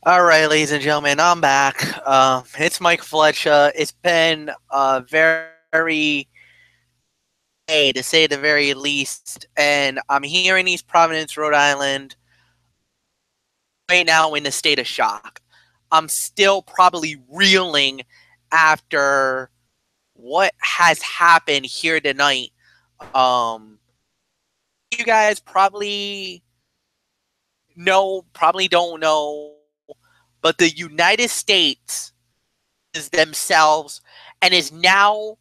All right, ladies and gentlemen, I'm back. It's Mike Fletcher. It's been a very day, to say the very least, and I'm here in East Providence, Rhode Island, right now in a state of shock. I'm still probably reeling after what has happened here tonight. Um, you guys probably don't know, but the United States is themselves and is now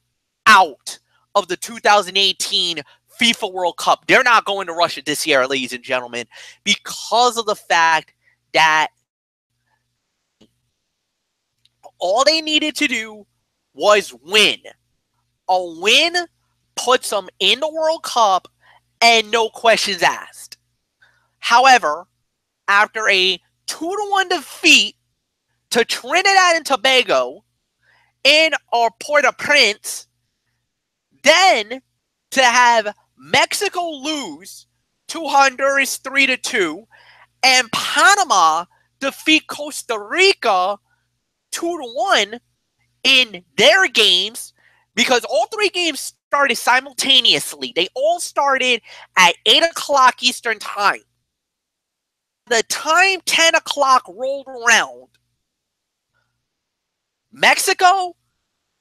out of the 2018 FIFA World Cup. They're not going to Russia this year, ladies and gentlemen, because of the fact that all they needed to do was win. A win puts them in the World Cup and no questions asked. However, after a 2-1 defeat to Trinidad and Tobago in our Port-au-Prince, then to have Mexico lose to Honduras 3-2 and Panama defeat Costa Rica 2-1 in their games, because all three games started simultaneously. They all started at 8 o'clock Eastern Time. The time 10 o'clock rolled around, Mexico,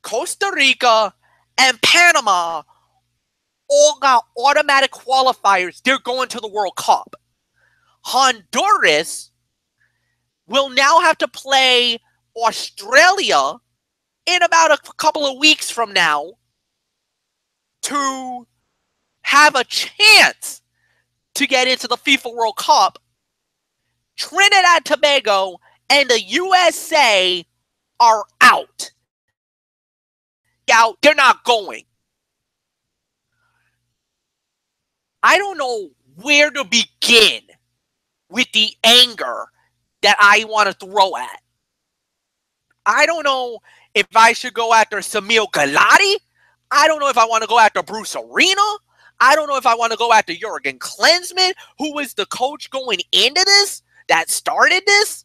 Costa Rica, and Panama all got automatic qualifiers. They're going to the World Cup. Honduras will now have to play Australia in about a couple of weeks from now to have a chance to get into the FIFA World Cup. Trinidad and Tobago and the USA are out. They're not going. I don't know where to begin with the anger that I want to throw at. I don't know if I should go after Samir Galati. I don't know if I want to go after Bruce Arena. I don't know if I want to go after Jurgen Klinsmann, who was the coach going into this, that started this.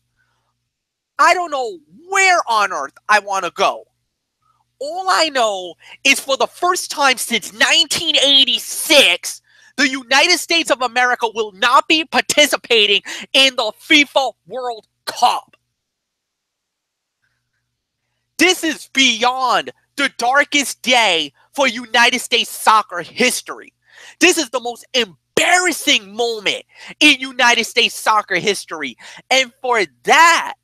I don't know where on earth I want to go. All I know is for the first time since 1986, the United States of America will not be participating in the FIFA World Cup. This is beyond the darkest day for United States soccer history. This is the most embarrassing moment in United States soccer history. And for that,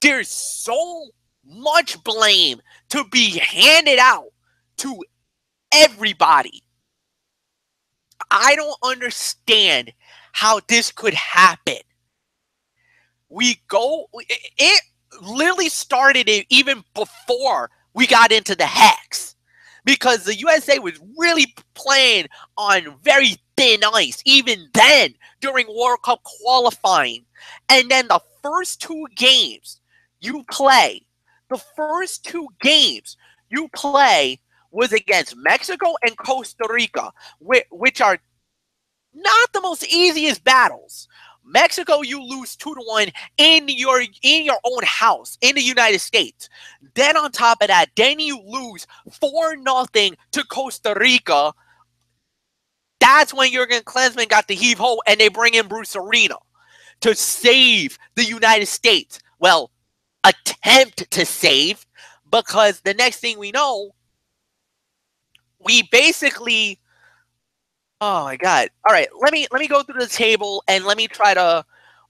there's so much blame to be handed out to everybody. I don't understand how this could happen. It literally started even before we got into the hex, because the USA was really playing on very thin ice, even then during World Cup qualifying. And then the first two games you play was against Mexico and Costa Rica, which are not the most easiest battles. Mexico, you lose 2-1 in your own house in the United States. Then on top of that, then you lose 4-0 to Costa Rica. That's when Jurgen Klinsmann got the heave-ho, and they bring in Bruce Arena to save the United States. Well, attempt to save, because the next thing we know, we basically, oh my God. All right, let me go through the table and let me try to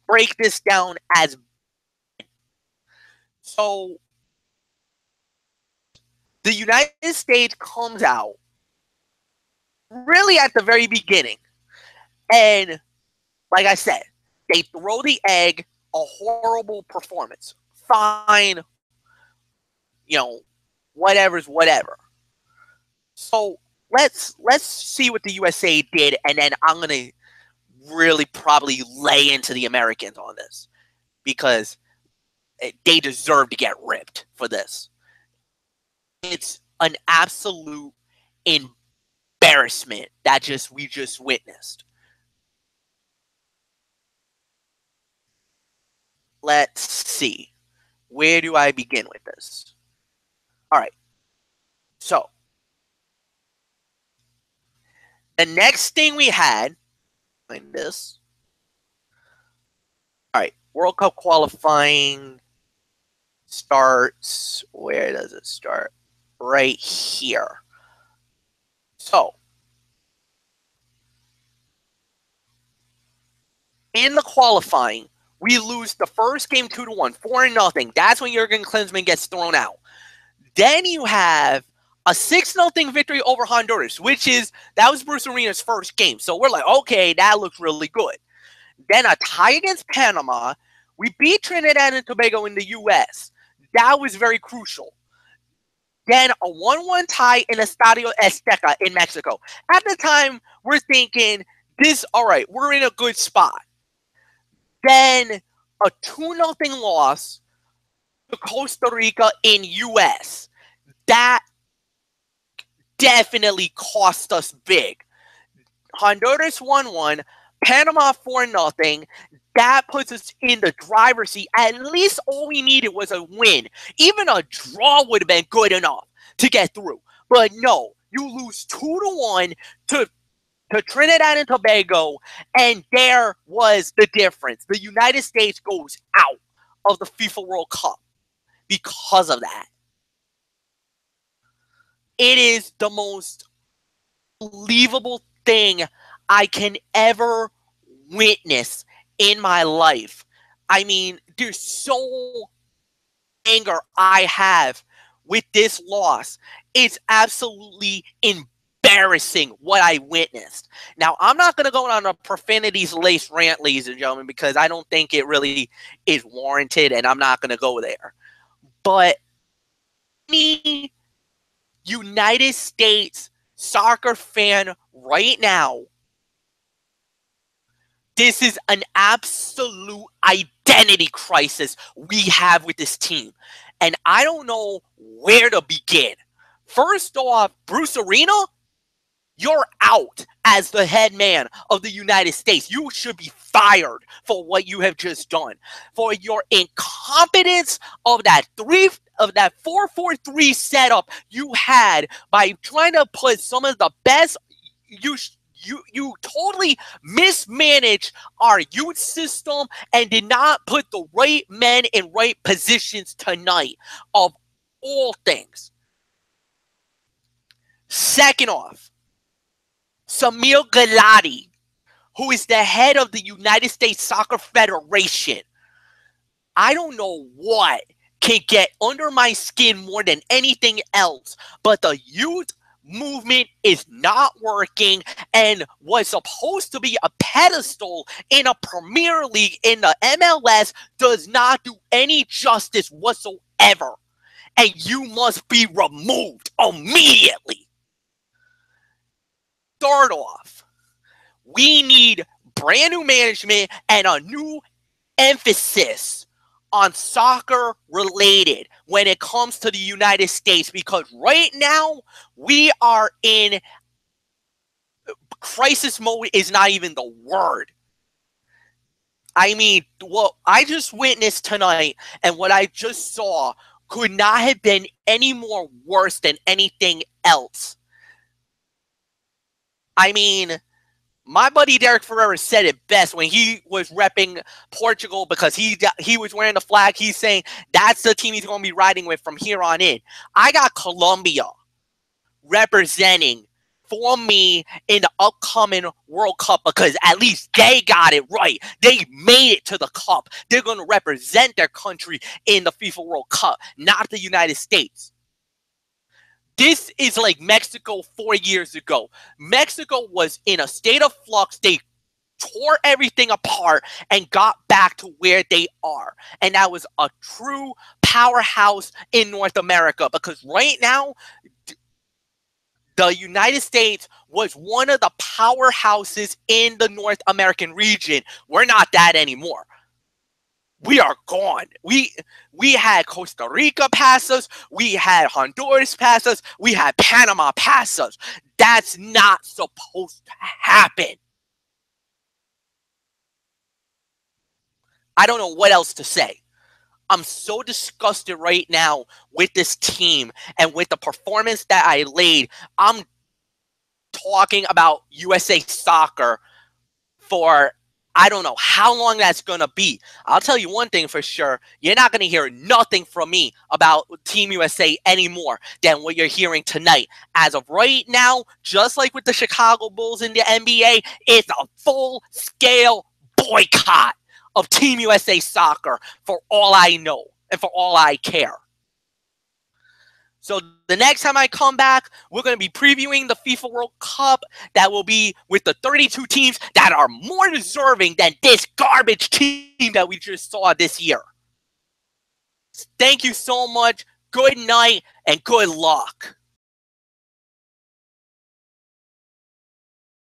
break this down as. So the United States comes out really at the very beginning, and like I said, they throw the egg, a horrible performance. Fine, whatever's whatever. So let's see what the USA did, and then I'm gonna really probably lay into the Americans on this, because they deserve to get ripped for this. It's an absolute embarrassment that we just witnessed. let's see. Where do I begin with this? All right. So, the next thing we had, like this. All right. World Cup qualifying starts. Where does it start? Right here. So, in the qualifying, we lose the first game 2-1, 4-0. That's when Jurgen Klinsmann gets thrown out. Then you have a 6-0 victory over Honduras, that was Bruce Arena's first game. So we're like, okay, that looks really good. Then a tie against Panama. We beat Trinidad and Tobago in the U.S. That was very crucial. Then a 1-1 tie in Estadio Azteca in Mexico. At the time, we're thinking, all right, we're in a good spot. Then a 2-0 loss to Costa Rica in U.S. That definitely cost us big. Honduras 1-1, Panama 4-0. That puts us in the driver's seat. At least all we needed was a win. Even a draw would have been good enough to get through. But no, you lose 2-1 to Trinidad and Tobago, and there was the difference. The United States goes out of the FIFA World Cup because of that. It is the most unbelievable thing I can ever witness in my life. I mean, there's so anger I have with this loss. It's absolutely embarrassing what I witnessed. Now, I'm not going to go on a profanities-laced rant, ladies and gentlemen, because I don't think it really is warranted, and I'm not going to go there. But any United States soccer fan right now, this is an absolute identity crisis we have with this team. And I don't know where to begin. First off, Bruce Arena, you're out as the head man of the United States. You should be fired for what you have just done. For your incompetence of that 4-4-3 setup you had by trying to put some of the best. You totally mismanaged our youth system and did not put the right men in right positions tonight, of all things. Second off, Samir Galati, who is the head of the United States Soccer Federation. I don't know what can get under my skin more than anything else, but the youth movement is not working, and was supposed to be a pedestal in a Premier League in the MLS does not do any justice whatsoever, and you must be removed immediately. Third off, we need brand new management and a new emphasis on soccer related when it comes to the United States, because right now we are in crisis mode is not even the word. I mean, what I just witnessed tonight and what I just saw could not have been any more worse than anything else. I mean, my buddy Derek Ferreira said it best when he was repping Portugal, because he was wearing the flag. He's saying that's the team he's going to be riding with from here on in. I got Colombia representing for me in the upcoming World Cup, because at least they got it right. They made it to the Cup. They're going to represent their country in the FIFA World Cup, not the United States. This is like Mexico 4 years ago. Mexico was in a state of flux. They tore everything apart and got back to where they are. And that was a true powerhouse in North America, because right now, the United States was one of the powerhouses in the North American region. We're not that anymore. We are gone. We had Costa Rica pass us. We had Honduras pass us. We had Panama pass us. That's not supposed to happen. I don't know what else to say. I'm so disgusted right now with this team and with the performance that I laid. I'm talking about USA Soccer for I don't know how long that's going to be. I'll tell you one thing for sure. You're not going to hear nothing from me about Team USA anymore than what you're hearing tonight. As of right now, just like with the Chicago Bulls in the NBA, it's a full-scale boycott of Team USA Soccer for all I know and for all I care. So the next time I come back, we're going to be previewing the FIFA World Cup. That will be with the 32 teams that are more deserving than this garbage team that we just saw this year. Thank you so much. Good night and good luck.